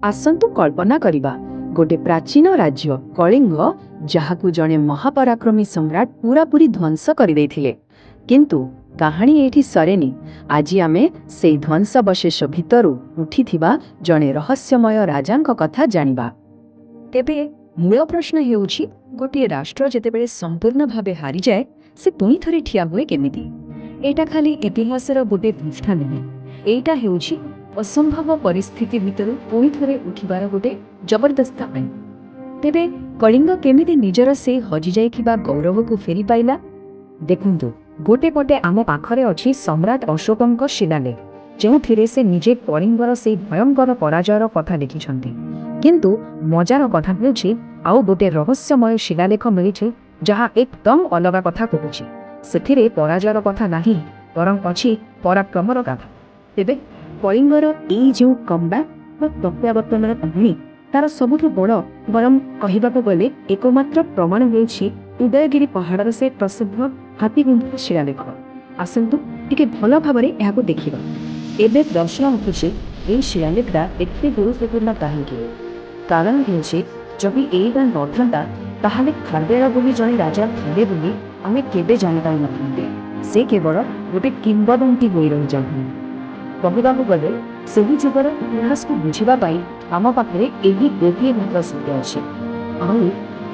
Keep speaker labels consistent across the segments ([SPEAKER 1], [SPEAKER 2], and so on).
[SPEAKER 1] आसंतु कल्पना करिबा गोटे प्राचीन राज्य कलिंग जहाकू जड़े महापराक्रमी सम्राट पूरापूरी ध्वंस कर किंतु कहानी एठी सरेनी। आज आमे से ध्वंसावशेष भितरु उठिथिबा जड़े रहस्यमय राजांक कथा जानिबा। तेबे मूल प्रश्न हेउछि गोटे राष्ट्र जेतेबेले संपूर्ण भावे हारी जाए से पुणी थरे ठिया हुए केमिति। एटा खाली इतिहासर गोटे पृष्ठा नुहे, एटा हेउछि असंभव परिस्थिति भितर पुणी थरे उठिबार गोटे जबरदस्त काहानी। तेबे कलिंग केमिति निजर से हजि जाइथिबा गौरव को फेरी पाइला। देखंतु गोटे पटे आम पाखरे अछि सम्राट अशोकंक शिलालेख, जेउथिरे से निजे कलिंगर से भयंकर पराजयर कथा लिखिछन्ति। किंतु मजार कथा हेउछि आउ गोटे रहस्यमय शिलालेख मिलिछि जहा एकदम अलग कथा कहूछि। सेथिरे पराजयर कथा नाही बरं अछि पराक्रमर कथा। तेबे कलिंगर एई जो कमबैक व प्रत्यावर्तनर कहानी तार सबुठु बड़ बरं कहिबाकु गले एकमात्र प्रमाण हेउछि उदयगिरी पहाड़र से प्रसिद्ध हाथीगुंफा शिलालेख। आसंतु टिके भल भाबरे एहाकु देखिबा। एबे प्रश्न उठुछि एई शिलालेखटा एते गुरुत्वपूर्ण काहेकि? कारण हेउछि जदि एइटा नथांता ताहाले खारबेल बोली जणे राजा थिले बोली आमे केबे जानि पाइ नथांते। से केवल गोटे किंबदंती होई रहि जाथि। कहबाकु गले सेही जुगर इतिहास को बुझिबा पाई आम पाखरे एही गोटिए मात्र सत्य अछि। आउ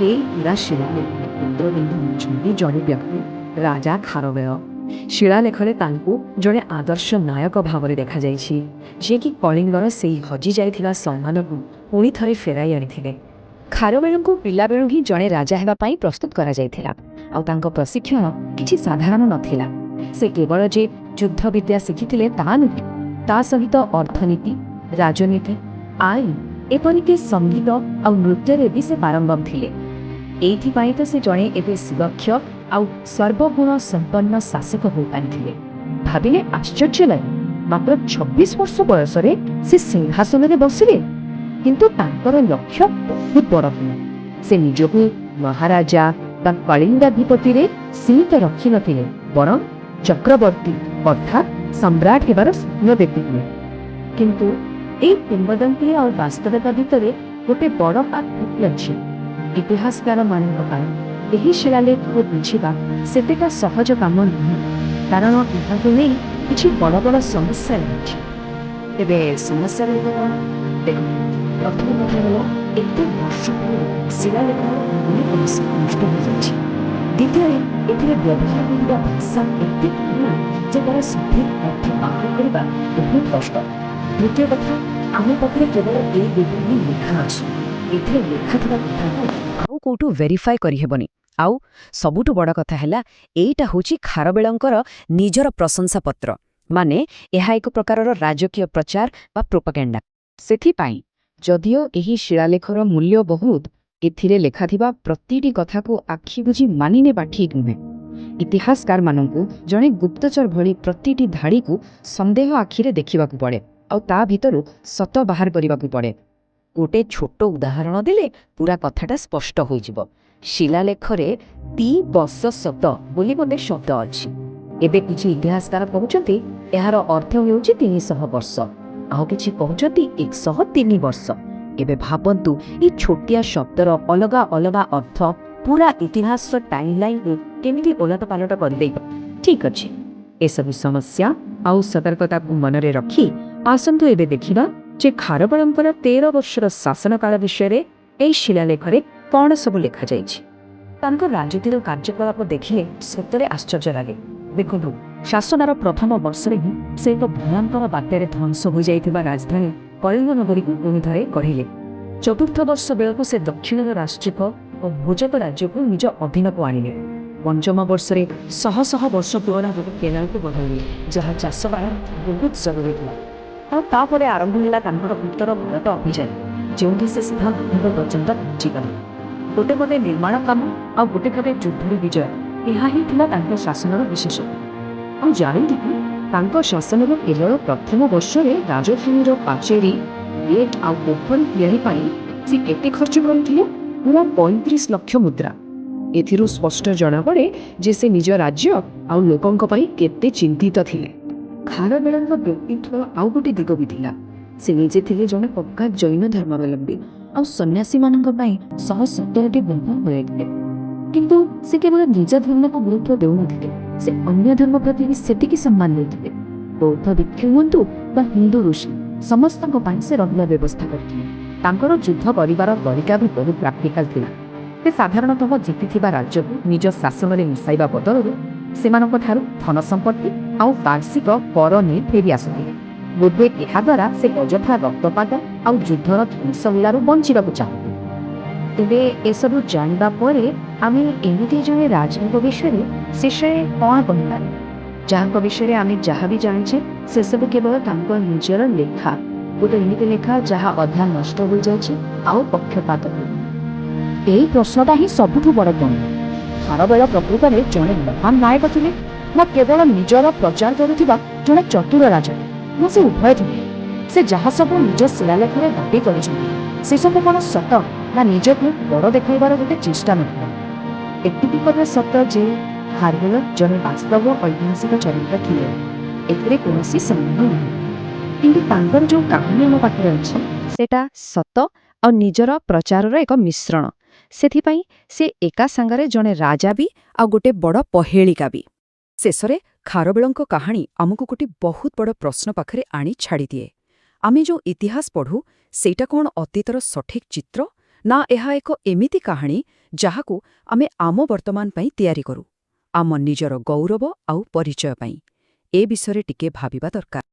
[SPEAKER 1] एई पूरा शिलालेख केन्द्रबिंदु होउछन्ति जणे व्यक्ति राजा खारवेल। शिलालेखरे तांकु जणे आदर्श नायक भावरे देखा जाइछि, जे कि कलिंगर सेई हजि जाइथिला सम्मानकु पुणी थरे फेराई आनिथिले। खारवेलଙ୍କୁ पिलाबेळु ही जणे राजा हेबा पाई प्रस्तुत करा जाइथिला। आउ तांको प्रशिक्षण किछि साधारण नथिला। से केवल जे युद्ध विद्या शिखिथिले ता नुहे, ता सहित अर्थनीति, राजनीति, आईन एपरिके संगीत आउ नृत्य भी से पारंगम थिले। एइथिपाई तो से जणे एबे सुदक्ष आउ सर्वगुण संपन्न शासक हो पारिथिले। भाबिले आश्चर्य लागे, मात्र 26 वर्ष बयसरे से सिंहासन रे बसिले। किंतु तांकर लक्ष्य बहुत बड़ थिला। से निजकु महाराजा बा कलिंगाधिपति रे सीमित रखि नथिले, बरं चक्रवर्ती अर्थात सम्राट हेबार स्वप्न देखुथिले। किंतु एई किंबदंती और वास्तवता भितरे गोटे बड़ पार्थक्य अछि। इतिहासकार मानक पाई एही शिलालेख को बुझिबा सेतेटा सहज काम नुहे, कारण एहाकु नै किछि बड़ बड़ समस्या अछि। तेबे समस्या प्रथम कथा हल एते वर्ष शिलालेख नष्ट हो जाछि। द्वितीय एथिरे व्यवहार होइबा भाषा एते पुराना जे तार सठिक अर्थ बाहर करबा बहुत कष्ट। तृतीय कथा आम पाखरे केवल एई दुई लेखा अछि, एथिरे लेखा थिबा कथा आउ कोठु वेरीफाई करि हेबनी। आउ सबुठु बड़ कथा हैला एइटा होछि खारवेलंकर निजर प्रशंसा पत्र, माने एहा एक प्रकारर राजकीय प्रचार बा प्रोपागेंडा। सेथिपाई जदिओ एही शिलालेखर मूल्य बहुत, एथिरे लेखा थिबा प्रतिटी कथा को आखि बुझी मानि नेबा ठीक नुहे। इतिहासकार मानंकु जणे गुप्तचर भली प्रतिटी धाड़ी को संदेह आखिरे देखिबाकु पड़े आउ ता भितरु सत बाहर करिबाकु पड़े। गोटे छोट उदाहरण देले पूरा कथाटा स्पष्ट होइजिबो। शिलालेखरे ती बस शब्द बोली गोटे शब्द अछि। एबे किछि इतिहासकार कहउछन्ति एहार अर्थ हेउछि 300 वर्ष, आउ किछि कहउछन्ति 103 वर्ष। एबे भाबंतु ई छोटिया शब्दर अलगा अलगा अर्थ पूरा इतिहास टाइमलाइन केमिति ओलट पालट कर देब। ठीक अछि, ए सब समस्या आउ सतर्कता को मनरे रखी आसंतु एबे देखिबा जे खारवेलंकर 13 वर्षर शासन काल विषय एई शिलालेखरे कौन सब लेखा जाइछि। तांको राजनीतिर कार्यकलाप देखिले सतरे आश्चर्य लागे। देखु शासनार प्रथम वर्षरे ही से एक भयंकर बात्यारे ध्वंस हो जाइथिबा राजधानी कलिंग नगरी को पुणी थरे गढ़िले। चतुर्थ वर्ष बेलकु से दक्षिण राष्ट्रिक और भोजक राज्य को निज अधीन को आनिले। पंचम वर्षरे शह शह वर्ष पुराना गोटे केनाल को बढ़ाइले, जहाँ चाष बहुत जरूरी था। और तापरे आरंभ होला तांकर उत्तर भारत अभियान, जोंथि से सीधा भूमिक पर्यंत पहुंचीगले। गोटे पटे निर्माण काम और गोटे पटे युद्धर विजय, यह ही थिला तांकर शासनर विशेषता। और जानते कि तांकर शासनर केवल प्रथम वर्षरे राजधानीर पाचेरी, गेट और पोखरी तैयारी पाई से केते खर्च करथिले? पूरा 35 लाख मुद्रा। एथिरु स्पष्ट जना पड़े जे से निज राज्य आउ लोकंक पई केते चिंतित थिले। खारवेलंक व्यक्तित्व आउ गोटे दिग भी थिला। ସେ ନିଜେ ଥିଲେ ଜଣେ ପକ୍କା ଜୈନ ଧର୍ମାବଲମ୍ବୀ ଆଉ ସନ୍ନ୍ୟାସୀମାନଙ୍କ ପାଇଁ 117ଟି ବନ୍ଧ ହୋଇଥିଲେ। କିନ୍ତୁ ସେ କେବଳ ନିଜ ଧର୍ମକୁ ଗୁରୁତ୍ୱ ଦେଉନଥିଲେ, ସେ ଅନ୍ୟ ଧର୍ମ ପ୍ରତି ବି ସେତିକି ସମ୍ମାନ ଦେଉଥିଲେ। ବୌଦ୍ଧ ଭିକ୍ଷୁ ହୁଅନ୍ତୁ ବା ହିନ୍ଦୁ ଋଷି, ସମସ୍ତଙ୍କ ପାଇଁ ସେ ରହିବା ବ୍ୟବସ୍ଥା କରିଥିଲେ। ତାଙ୍କର ଯୁଦ୍ଧ କରିବାର ତରିକା ବି ବହୁତ ପ୍ରାକ୍ଟିକାଲ ଥିଲା। ସେ ସାଧାରଣତଃ ଜିତିଥିବା ରାଜ୍ୟକୁ ନିଜ ଶାସନରେ ମିଶାଇବା ବଦଳରେ ସେମାନଙ୍କଠାରୁ ଧନ ସମ୍ପତ୍ତି ଆଉ ବାର୍ଷିକ କର ନେଇ ଫେରି ଆସୁଥିଲେ। ବୋଧହୁଏ ଏହାଦ୍ୱାରା ସେ ଅଯଥା ରକ୍ତପାତ ଆଉ ଯୁଦ୍ଧର ଧ୍ୱଂସଲୀଳାରୁ ବଞ୍ଚିବାକୁ ଚାହୁଁଥିଲେ। ତେବେ ଏସବୁ ଜାଣିବା ପରେ ଆମେ ଏମିତି ଜଣେ ରାଜାଙ୍କ ବିଷୟରେ ଶେଷରେ କ'ଣ କହିପାରିବା, ଯାହାଙ୍କ ବିଷୟରେ ଆମେ ଯାହା ବି ଜାଣିଛେ ସେସବୁ କେବଳ ତାଙ୍କ ନିଜର ଲେଖା, ଗୋଟେ ଏମିତି ଲେଖା ଯାହା ଅଧା ନଷ୍ଟ ହୋଇଯାଉଛି ଆଉ ପକ୍ଷପାତ କରୁଛି। ଏହି ପ୍ରଶ୍ନଟା ହିଁ ସବୁଠୁ ବଡ଼ ପ୍ରଶ୍ନ। ଖାରବେଳ ପ୍ରକୃତରେ ଜଣେ ମହାନ ନାୟକ ଥିଲେ ନା କେବଳ ନିଜର ପ୍ରଚାର କରୁଥିବା ଜଣେ ଚତୁର ରାଜା? ନା ସେ ଉଭୟ ଥିଲେ? ସେ ଯାହା ସବୁ ନିଜ ଶିଳାଲେଖରେ ଦାବି କରିଛନ୍ତି ସେସବୁ କ'ଣ ସତ, ନା ନିଜକୁ ବଡ଼ ଦେଖାଇବାର ଗୋଟେ ଚେଷ୍ଟା ନଥିଲା? ଏତିକି କଥା ସତ ଯେ ଖାରବେଳ ଜଣେ ବାସ୍ତବ ଐତିହାସିକ ଚରିତ୍ର ଥିଲେ, ଏଥିରେ କୌଣସି ସନ୍ଦେହ ନାହିଁ। କିନ୍ତୁ ତାଙ୍କର ଯେଉଁ କାହାଣୀ ଆମ ପାଖରେ ଅଛି ସେଟା ସତ ଆଉ ନିଜର ପ୍ରଚାରର ଏକ ମିଶ୍ରଣ। ସେଥିପାଇଁ ସେ ଏକା ସାଙ୍ଗରେ ଜଣେ ରାଜା ବି ଆଉ ଗୋଟେ ବଡ଼ ପହେଳିକା ବି। ଶେଷରେ ଖାରବେଳଙ୍କ କାହାଣୀ ଆମକୁ ଗୋଟେ ବହୁତ ବଡ଼ ପ୍ରଶ୍ନ ପାଖରେ ଆଣି ଛାଡ଼ିଦିଏ। ଆମେ ଯେଉଁ ଇତିହାସ ପଢ଼ୁ ସେଇଟା କ'ଣ ଅତୀତର ସଠିକ୍ ଚିତ୍ର, ନା ଏହା ଏକ ଏମିତି କାହାଣୀ ଯାହାକୁ ଆମେ ଆମ ବର୍ତ୍ତମାନ ପାଇଁ ତିଆରି କରୁ, ଆମ ନିଜର ଗୌରବ ଆଉ ପରିଚୟ ପାଇଁ? ଏ ବିଷୟରେ ଟିକେ ଭାବିବା ଦରକାର।